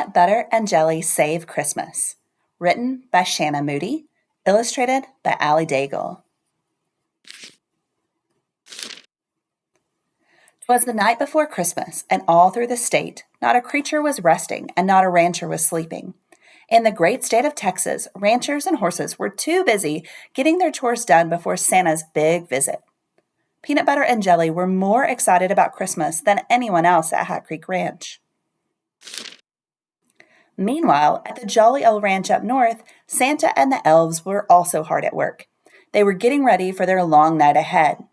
Peanut Butter and Jelly Save Christmas. Written by Shanna Moody. Illustrated by Allie Daigle. 'Twas the night before Christmas, and all through the state, not a creature was resting, and not a rancher was sleeping. In the great state of Texas, ranchers and horses were too busy getting their chores done before Santa's big visit. Peanut Butter and Jelly were more excited about Christmas than anyone else at Hat Creek Ranch. Meanwhile, at the jolly old ranch up north, Santa and the elves were also hard at work. They were getting ready for their long night ahead.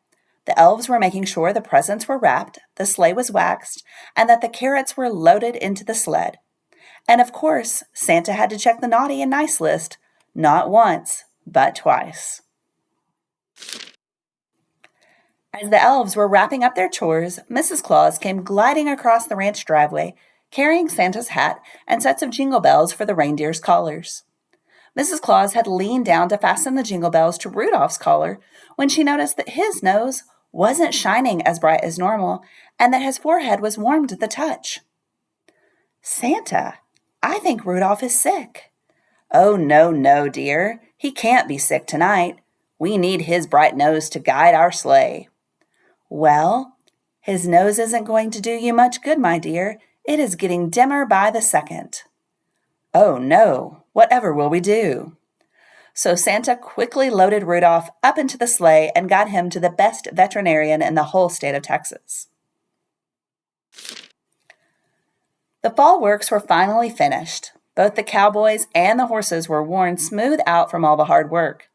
The elves were making sure the presents were wrapped, the sleigh was waxed, and that the carrots were loaded into the sled. And of course, Santa had to check the naughty and nice list, not once, but twice. As the elves were wrapping up their chores, Mrs. Claus came gliding across the ranch driveway, carrying Santa's hat and sets of jingle bells for the reindeer's collars. Mrs. Claus had leaned down to fasten the jingle bells to Rudolph's collar when she noticed that his nose wasn't shining as bright as normal and that his forehead was warm to the touch. "Santa, I think Rudolph is sick." "Oh, no, dear. He can't be sick tonight. We need his bright nose to guide our sleigh." "Well, his nose isn't going to do you much good, my dear. It is getting dimmer by the second." "Oh, no. Whatever will we do?" So Santa quickly loaded Rudolph up into the sleigh and got him to the best veterinarian in the whole state of Texas. The fall works were finally finished. Both the cowboys and the horses were worn smooth out from all the hard work.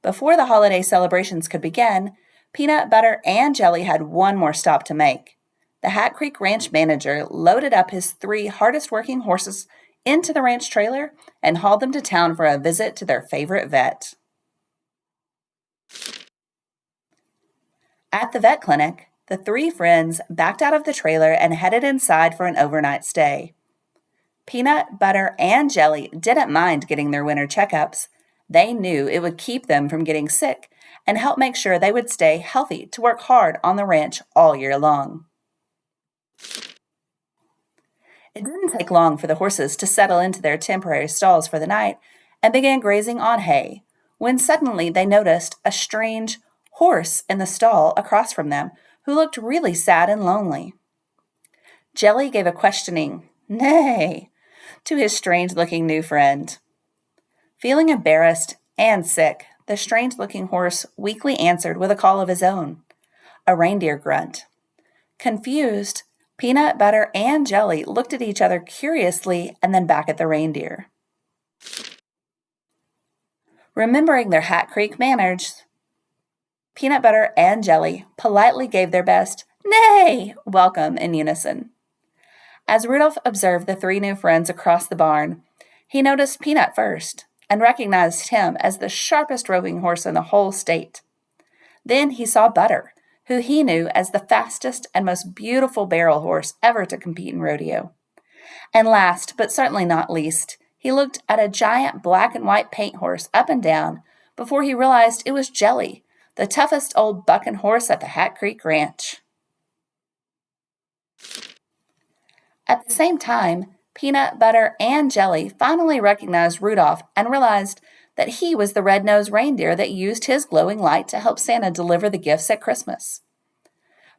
Before the holiday celebrations could begin, Peanut Butter and Jelly had one more stop to make. The Hat Creek Ranch manager loaded up his 3 hardest-working horses into the ranch trailer and hauled them to town for a visit to their favorite vet. At the vet clinic, the 3 friends backed out of the trailer and headed inside for an overnight stay. Peanut Butter and Jelly didn't mind getting their winter checkups. They knew it would keep them from getting sick and help make sure they would stay healthy to work hard on the ranch all year long. It didn't take long for the horses to settle into their temporary stalls for the night and began grazing on hay, when suddenly they noticed a strange horse in the stall across from them who looked really sad and lonely. Jelly gave a questioning "Nay" to his strange-looking new friend. Feeling embarrassed and sick, the strange-looking horse weakly answered with a call of his own, a reindeer grunt. Confused, Peanut Butter and Jelly looked at each other curiously and then back at the reindeer. Remembering their Hat Creek manners, Peanut Butter and Jelly politely gave their best "Nay" welcome in unison. As Rudolph observed the 3 new friends across the barn, he noticed Peanut first and recognized him as the sharpest roving horse in the whole state. Then he saw Butter, who he knew as the fastest and most beautiful barrel horse ever to compete in rodeo. And last, but certainly not least, he looked at a giant black and white paint horse up and down before he realized it was Jelly, the toughest old bucking horse at the Hat Creek Ranch. At the same time, Peanut Butter and Jelly finally recognized Rudolph and realized that he was the red-nosed reindeer that used his glowing light to help Santa deliver the gifts at Christmas.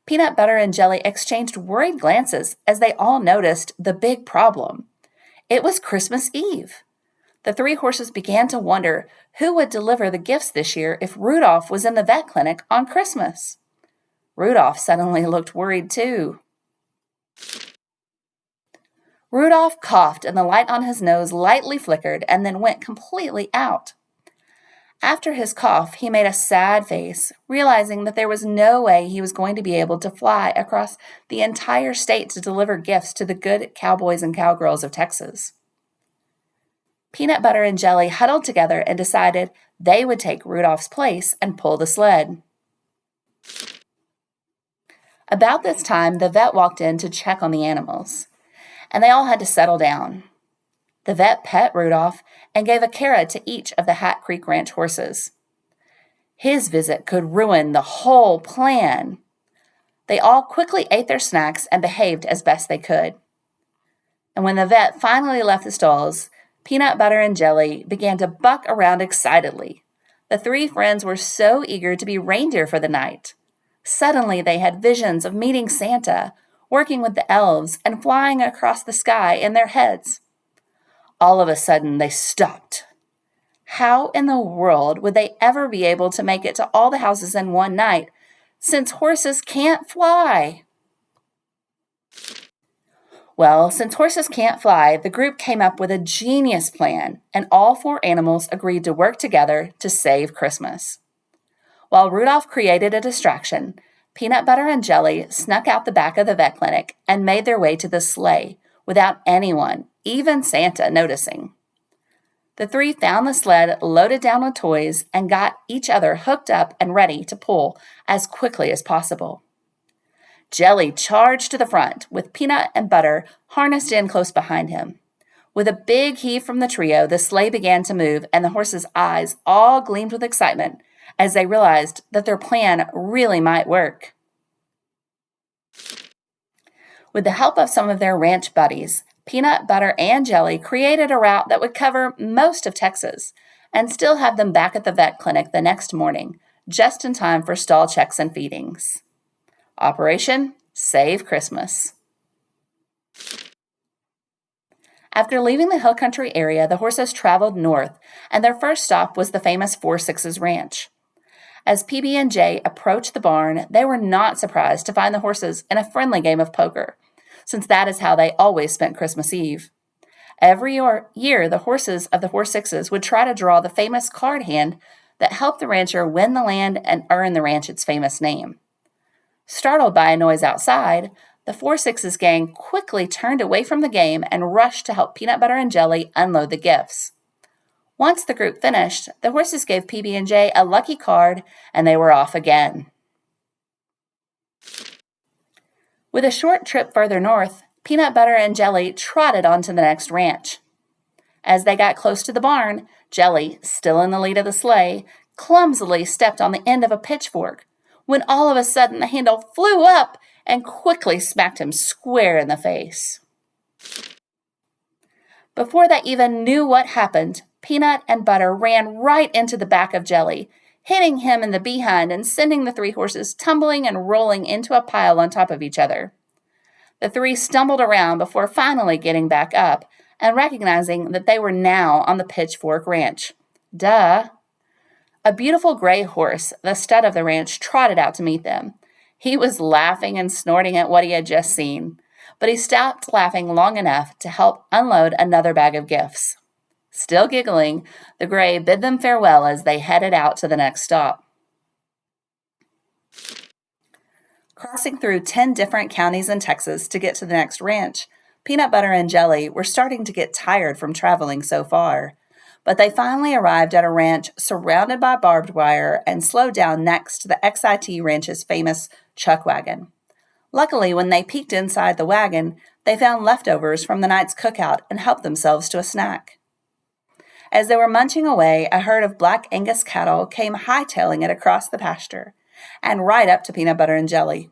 Peanut Butter and Jelly exchanged worried glances as they all noticed the big problem. It was Christmas Eve. The 3 horses began to wonder who would deliver the gifts this year if Rudolph was in the vet clinic on Christmas. Rudolph suddenly looked worried too. Rudolph coughed and the light on his nose lightly flickered and then went completely out. After his cough, he made a sad face, realizing that there was no way he was going to be able to fly across the entire state to deliver gifts to the good cowboys and cowgirls of Texas. Peanut Butter and Jelly huddled together and decided they would take Rudolph's place and pull the sled. About this time, the vet walked in to check on the animals, and they all had to settle down. The vet pet Rudolph and gave a carrot to each of the Hat Creek Ranch horses. His visit could ruin the whole plan. They all quickly ate their snacks and behaved as best they could. And when the vet finally left the stalls, Peanut Butter and Jelly began to buck around excitedly. The three friends were so eager to be reindeer for the night. Suddenly, they had visions of meeting Santa, working with the elves, and flying across the sky in their heads. All of a sudden, they stopped. How in the world would they ever be able to make it to all the houses in one night, since horses can't fly? Well, since horses can't fly, the group came up with a genius plan, and all four animals agreed to work together to save Christmas. While Rudolph created a distraction, Peanut Butter and Jelly snuck out the back of the vet clinic and made their way to the sleigh without anyone, even Santa, noticing. The three found the sled loaded down with toys and got each other hooked up and ready to pull as quickly as possible. Jelly charged to the front, with Peanut and Butter harnessed in close behind him. With a big heave from the trio, the sleigh began to move, and the horses' eyes all gleamed with excitement as they realized that their plan really might work. With the help of some of their ranch buddies, Peanut, Butter, and Jelly created a route that would cover most of Texas and still have them back at the vet clinic the next morning, just in time for stall checks and feedings. Operation Save Christmas. After leaving the hill country area, the horses traveled north, and their first stop was the famous 4-6's ranch. As PB&J approached the barn, they were not surprised to find the horses in a friendly game of poker, since that is how they always spent Christmas Eve. Every year, the horses of the 4-6's would try to draw the famous card hand that helped the rancher win the land and earn the ranch its famous name. Startled by a noise outside, the 4-6's gang quickly turned away from the game and rushed to help Peanut Butter and Jelly unload the gifts. Once the group finished, the horses gave PB&J a lucky card, and they were off again. With a short trip further north, Peanut Butter and Jelly trotted on to the next ranch. As they got close to the barn, Jelly, still in the lead of the sleigh, clumsily stepped on the end of a pitchfork, when all of a sudden the handle flew up and quickly smacked him square in the face. Before they even knew what happened, Peanut and Butter ran right into the back of Jelly, hitting him in the behind and sending the three horses tumbling and rolling into a pile on top of each other. The three stumbled around before finally getting back up and recognizing that they were now on the Pitchfork Ranch. Duh! A beautiful gray horse, the stud of the ranch, trotted out to meet them. He was laughing and snorting at what he had just seen, but he stopped laughing long enough to help unload another bag of gifts. Still giggling, the gray bid them farewell as they headed out to the next stop. Crossing through 10 different counties in Texas to get to the next ranch, Peanut Butter and Jelly were starting to get tired from traveling so far. But they finally arrived at a ranch surrounded by barbed wire and slowed down next to the XIT Ranch's famous chuck wagon. Luckily, when they peeked inside the wagon, they found leftovers from the night's cookout and helped themselves to a snack. As they were munching away, a herd of Black Angus cattle came hightailing it across the pasture and right up to Peanut Butter and Jelly.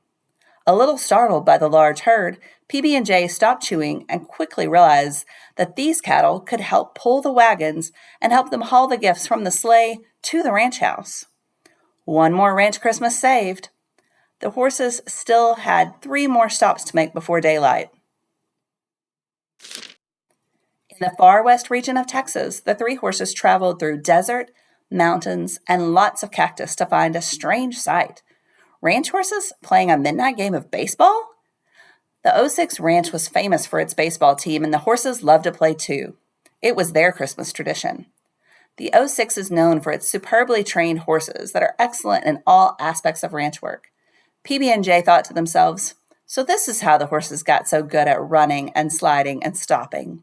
A little startled by the large herd, PB&J stopped chewing and quickly realized that these cattle could help pull the wagons and help them haul the gifts from the sleigh to the ranch house. One more ranch Christmas saved. The horses still had 3 more stops to make before daylight. In the far west region of Texas, the 3 horses traveled through desert, mountains, and lots of cactus to find a strange sight. Ranch horses playing a midnight game of baseball? The 06 Ranch was famous for its baseball team, and the horses loved to play too. It was their Christmas tradition. The 06 is known for its superbly trained horses that are excellent in all aspects of ranch work. PB&J thought to themselves, so this is how the horses got so good at running and sliding and stopping.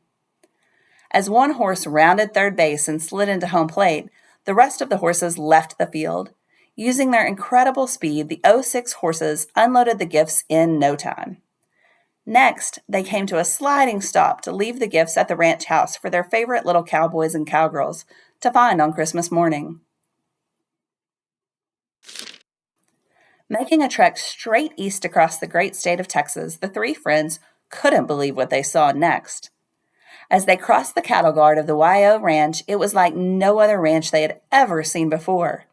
As one horse rounded third base and slid into home plate, the rest of the horses left the field. Using their incredible speed, the 06 horses unloaded the gifts in no time. Next, they came to a sliding stop to leave the gifts at the ranch house for their favorite little cowboys and cowgirls to find on Christmas morning. Making a trek straight east across the great state of Texas, the 3 friends couldn't believe what they saw next. As they crossed the cattle guard of the YO ranch, it was like no other ranch they had ever seen before.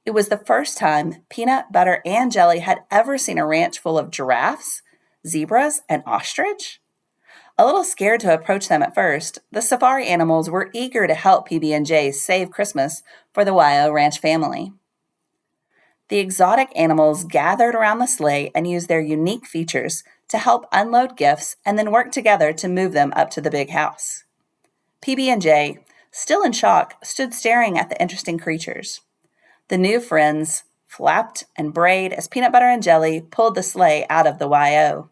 It was the first time Peanut Butter and Jelly had ever seen a ranch full of giraffes, zebras, and ostrich. A little scared to approach them at first, the safari animals were eager to help PB&J save Christmas for the YO Ranch family. The exotic animals gathered around the sleigh and used their unique features to help unload gifts and then work together to move them up to the big house. PB&J, still in shock, stood staring at the interesting creatures. The new friends flapped and brayed as Peanut Butter and Jelly pulled the sleigh out of the YO.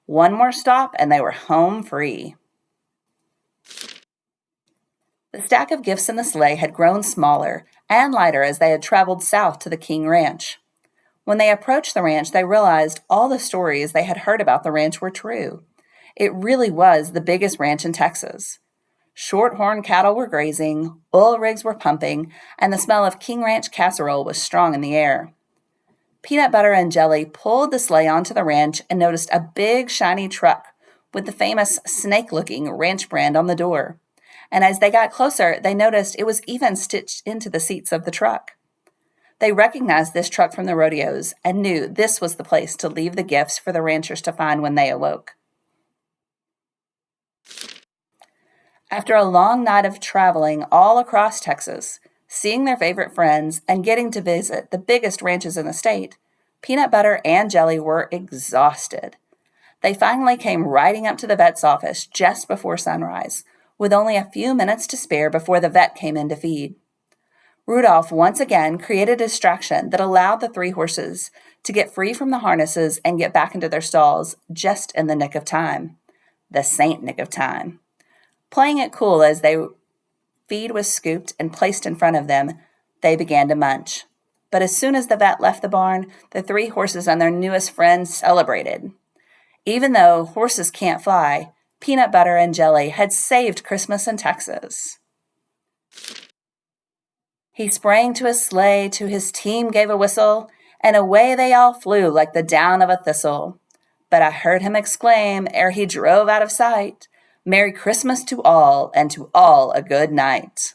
One more stop and they were home free. The stack of gifts in the sleigh had grown smaller and lighter as they had traveled south to the King Ranch. When they approached the ranch, they realized all the stories they had heard about the ranch were true. It really was the biggest ranch in Texas. Shorthorn cattle were grazing, oil rigs were pumping, and the smell of King Ranch casserole was strong in the air. Peanut Butter and Jelly pulled the sleigh onto the ranch and noticed a big, shiny truck with the famous snake-looking ranch brand on the door. And as they got closer, they noticed it was even stitched into the seats of the truck. They recognized this truck from the rodeos and knew this was the place to leave the gifts for the ranchers to find when they awoke. After a long night of traveling all across Texas, seeing their favorite friends, and getting to visit the biggest ranches in the state, Peanut Butter and Jelly were exhausted. They finally came riding up to the vet's office just before sunrise, with only a few minutes to spare before the vet came in to feed. Rudolph once again created a distraction that allowed the three horses to get free from the harnesses and get back into their stalls just in the nick of time. The saint nick of time. Playing it cool as their feed was scooped and placed in front of them, they began to munch. But as soon as the vet left the barn, the three horses and their newest friend celebrated. Even though horses can't fly, Peanut Butter and Jelly had saved Christmas in Texas. He sprang to his sleigh, to his team gave a whistle, and away they all flew like the down of a thistle. But I heard him exclaim, ere he drove out of sight, "Merry Christmas to all, and to all a good night."